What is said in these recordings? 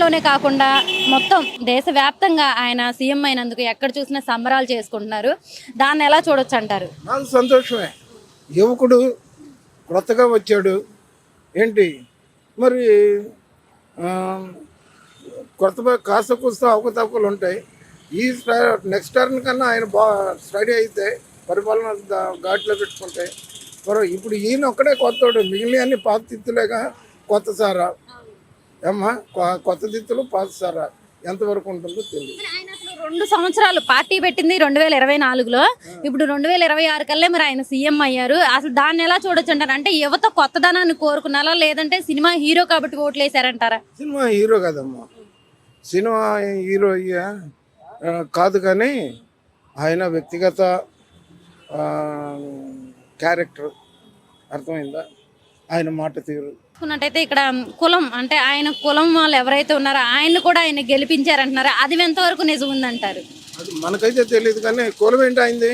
తెలంగాణలోనే కాకుండా మొత్తం దేశవ్యాప్తంగా ఆయన సీఎం అయినందుకు ఎక్కడ చూసినా సంబరాలు చేసుకుంటున్నారు. దాన్ని ఎలా చూడొచ్చు అంటారు? నాకు సంతోషమే. యువకుడు కొత్తగా వచ్చాడు. ఏంటి మరి ఆ, కాస్త కూస్త అవకతవకలు ఉంటాయి. ఈ నెక్స్ట్ టర్న్ కన్నా ఆయన స్టడీ అయితే పరిపాలన ఘాట్లో పెట్టుకుంటే ఇప్పుడు ఈయన ఒక్కడే కొత్తోడు, మిగిలిన అన్ని పాత తిత్తులేగా. కొత్త సారా ఏమ్మా, కొత్త తిత్తులు పాత సారా ఎంతవరకు ఉంటుందో తెలియదు. మరి ఆయన అసలు 2 సంవత్సరాలు పార్టీ పెట్టింది 2024లో, ఇప్పుడు 2026 కల్లా మరి ఆయన సీఎం అయ్యారు. అసలు దాన్ని ఎలా చూడొచ్చు అంటారు? అంటే యువత కొత్తదనాన్ని కోరుకున్నారా, లేదంటే సినిమా హీరో కాబట్టి ఓట్లు వేసారంటారా? సినిమా హీరో కదమ్మా, సినిమా హీరో కాదు, కానీ ఆయన వ్యక్తిగత క్యారెక్టర్ అర్థమైందా, ఆయన మాట తీరు. చూసుకున్నట్టయితే ఇక్కడ కులం, అంటే ఆయన కులం వాళ్ళు ఎవరైతే ఉన్నారో ఆయన కూడా ఆయన గెలిపించారంటున్నారు. అది ఎంతవరకు నిజం ఉందంటారు? అది మనకైతే తెలియదు, కానీ కులం ఏంటి అయింది?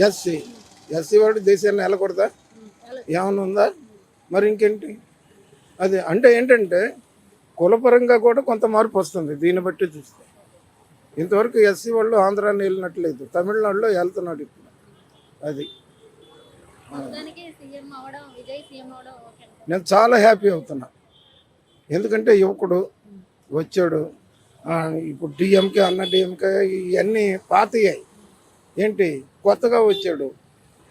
ఎస్సీ. ఎస్సీ వాడు దేశాన్ని నెలకొడతా ఏమైనా ఉందా? మరి ఇంకేంటి? అది అంటే ఏంటంటే కులపరంగా కూడా కొంత మార్పు వస్తుంది దీన్ని బట్టి చూస్తే. ఇంతవరకు ఎస్సీ వాళ్ళు ఆంధ్రాని వెళ్ళినట్లేదు, తమిళనాడులో వెళ్తున్నాడు ఇప్పుడు. అది నేను చాలా హ్యాపీ అవుతున్నా, ఎందుకంటే యువకుడు వచ్చాడు. ఇప్పుడు డిఎంకే అన్న డిఎంకే ఇవన్నీ పాతయ్యాయి, ఏంటి కొత్తగా వచ్చాడు.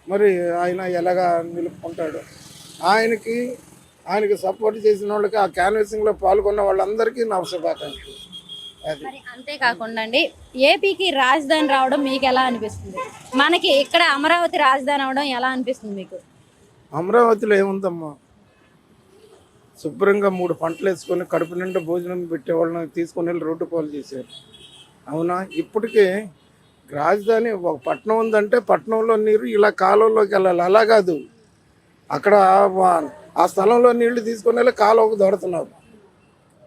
మరి ఆయన ఎలాగా నిలుపుకుంటాడు? ఆయనకి సపోర్ట్ చేసిన వాళ్ళకి, ఆ క్యాన్వాసింగ్లో పాల్గొన్న వాళ్ళందరికీ నా శుభాకాంక్షలు. అది అంతేకాకుండా అండి, ఏపీకి రాజధాని రావడం మీకు ఎలా అనిపిస్తుంది? మనకి ఇక్కడ అమరావతి రాజధాని అవడం ఎలా అనిపిస్తుంది మీకు? అమరావతిలో ఏముందమ్మా, శుభ్రంగా 3 పంటలు వేసుకొని కడుపు నిండా భోజనం పెట్టేవాళ్ళని తీసుకొని వెళ్ళి రోడ్డు పాలు చేశారు. అవునా? ఇప్పటికే రాజధాని ఒక పట్టణం ఉందంటే పట్టణంలో నీరు ఇలా కాలువలోకి వెళ్ళాలి, అలా కాదు. అక్కడ ఆ స్థలంలో నీళ్లు తీసుకొని వెళ్ళి కాలువకు దొరుకుతున్నారు.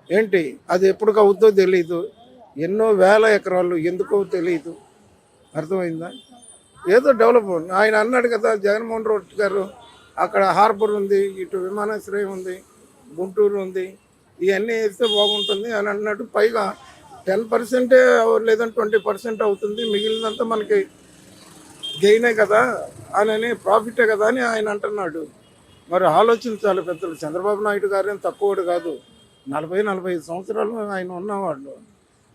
ఏంటి అది ఎప్పుడు అవుద్దో తెలీదు. ఎన్నో వేల ఎకరాలు ఎందుకో తెలియదు. అర్థమైందా? ఏదో డెవలప్. ఆయన అన్నాడు కదా జగన్మోహన్ రెడ్డి గారు, అక్కడ హార్బర్ ఉంది, ఇటు విమానాశ్రయం ఉంది, గుంటూరు ఉంది, ఇవన్నీ వేస్తే బాగుంటుంది అని అన్నట్టు. పైగా 10% లేదంటే 20% అవుతుంది, మిగిలినంతా మనకి గెయినే కదా అని, ప్రాఫిటే కదా అని ఆయన అంటున్నాడు. మరి ఆలోచించాలి పెద్దలు. చంద్రబాబు నాయుడు గారు తక్కువడు కాదు, 40-45 సంవత్సరాలు ఆయన ఉన్నవాళ్ళు.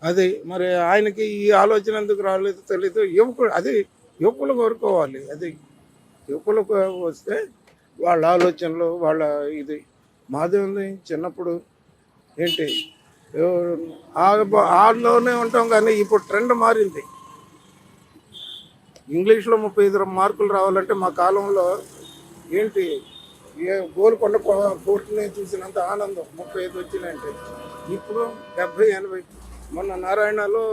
అది మరి ఆయనకి ఈ ఆలోచన ఎందుకు రాలేదు తెలీదు. యువకులు కోరుకోవాలి. అది యువకులకు వస్తే వాళ్ళ ఆలోచనలు, వాళ్ళ ఇది మాది ఉంది. చిన్నప్పుడు ఏంటి ఆలోనే ఉంటాం, కానీ ఇప్పుడు ట్రెండ్ మారింది. ఇంగ్లీష్లో 35 మార్కులు రావాలంటే మా కాలంలో ఏంటి గోల్కొండ కోర్టుని చూసినంత ఆనందం 35 వచ్చినాయంటే. ఇప్పుడు 70-80. మొన్న నారాయణలో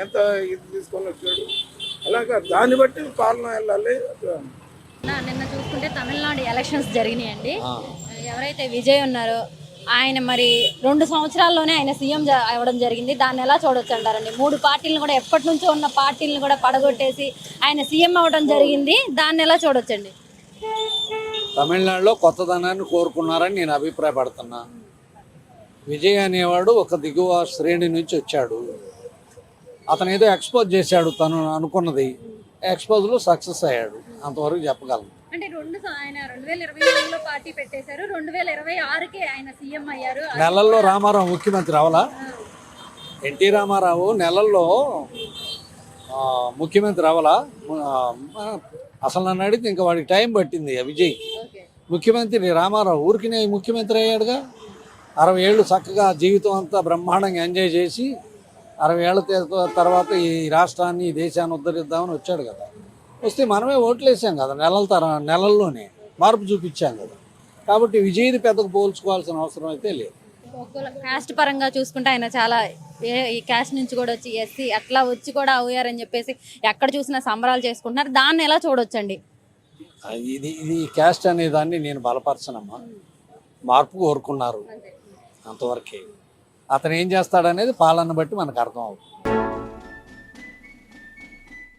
ఎంత ఇది తీసుకొని వచ్చాడు. అలాగా దాన్ని బట్టి పాలన వెళ్ళాలి. నిన్న చూసుకుంటే తమిళనాడు ఎలక్షన్స్ జరిగినాయండి. ఎవరైతే విజయ్ ఉన్నారో ఆయన మరి 2 సంవత్సరాల్లోనే ఆయన సీఎం అవ్వడం జరిగింది. దాన్ని ఎలా చూడొచ్చు అంటారండి? 3 పార్టీలను కూడా, ఎప్పటి నుంచో ఉన్న పార్టీలను కూడా పడగొట్టేసి ఆయన సీఎం అవ్వడం జరిగింది. దాన్ని ఎలా చూడొచ్చండి? తమిళనాడులో కొత్తదనాన్ని కోరుకున్నారని నేను అభిప్రాయపడుతున్నా. విజయ్ అనేవాడు ఒక దిగువ శ్రేణి నుంచి వచ్చాడు. అతను ఏదో ఎక్స్పోజ్ చేశాడు, తను అనుకున్నది. ఎక్స్పోజ్లో సక్సెస్ అయ్యాడు, అంతవరకు చెప్పగలను. అంటే ఆయన 2024లో పార్టీ పెట్టేశారు, 2026కే ఆయన సీఎం అయ్యారు. నెలల్లో రామారావు ముఖ్యమంత్రి అవలా? ఎన్టీ రామారావు నెలల్లో ముఖ్యమంత్రి అవలా? అసలు నన్ను అడిగితే ఇంకా వాడికి టైం పట్టింది. విజయ్ ముఖ్యమంత్రి, రామారావు ఊరికినే ముఖ్యమంత్రి అయ్యాడుగా. 60 ఏళ్ళు చక్కగా జీవితం అంతా బ్రహ్మాండంగా ఎంజాయ్ చేసి 60 ఏళ్ళ తర్వాత ఈ రాష్ట్రాన్ని, ఈ దేశాన్ని ఉద్ధరిద్దామని వచ్చాడు కదా. వస్తే మనమే ఓట్లు వేసాం కదా, నెలల్లోనే మార్పు చూపించాం కదా. కాబట్టి విజయ్ది పెద్దకు పోల్చుకోవాల్సిన అవసరం అయితే లేదు. కాస్ట్ పరంగా చూసుకుంటే ఆయన చాలా ఈ కాస్ట్ నుంచి కూడా వచ్చి ఎస్సీ అట్లా వచ్చి కూడా అయ్యారని చెప్పేసి ఎక్కడ చూసినా సంబరాలు చేసుకుంటున్నారు. దాన్ని ఎలా చూడొచ్చండి? ఇది కాస్ట్ అనే దాన్ని నేను బలపరచనమ్మా. మార్పు కోరుకున్నారు అంతవరకే. అతను ఏం చేస్తాడనేది పాలన బట్టి మనకు అర్థం అవుతుంది.